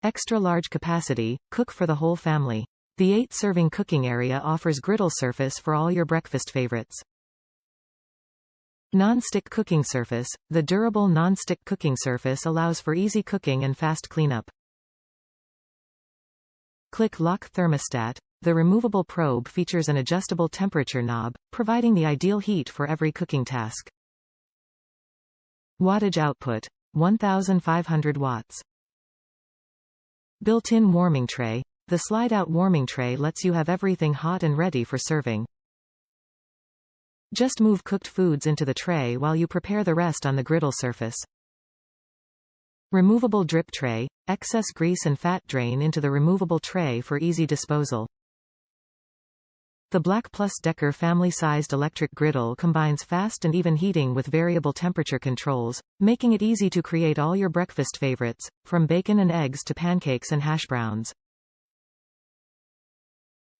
Extra large capacity, cook for the whole family. The 8-serving cooking area offers griddle surface for all your breakfast favorites. Non-stick cooking surface. The durable non-stick cooking surface allows for easy cooking and fast cleanup. Click Lock Thermostat. The removable probe features an adjustable temperature knob, providing the ideal heat for every cooking task. Wattage output. 1500 watts. Built-in warming tray. The slide-out warming tray lets you have everything hot and ready for serving. Just move cooked foods into the tray while you prepare the rest on the griddle surface. Removable drip tray. Excess grease and fat drain into the removable tray for easy disposal. The BLACK+DECKER family-sized electric griddle combines fast and even heating with variable temperature controls, making it easy to create all your breakfast favorites, from bacon and eggs to pancakes and hash browns.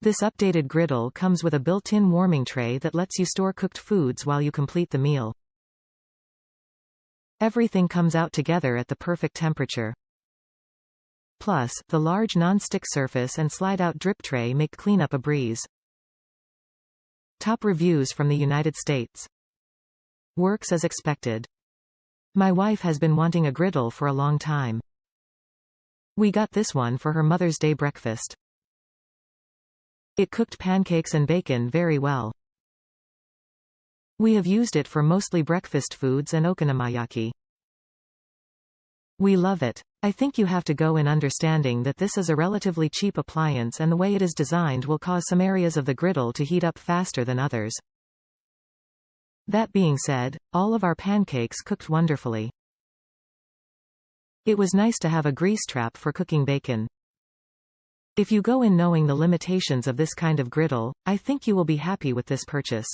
This updated griddle comes with a built-in warming tray that lets you store cooked foods while you complete the meal. Everything comes out together at the perfect temperature. Plus, the large non-stick surface and slide-out drip tray make cleanup a breeze. Top reviews from the United States. Works as expected. My wife has been wanting a griddle for a long time. We got this one for her Mother's Day breakfast. It cooked pancakes and bacon very well. We have used it for mostly breakfast foods and okonomiyaki. We love it. I think you have to go in understanding that this is a relatively cheap appliance and the way it is designed will cause some areas of the griddle to heat up faster than others. That being said, all of our pancakes cooked wonderfully. It was nice to have a grease trap for cooking bacon. If you go in knowing the limitations of this kind of griddle, I think you will be happy with this purchase.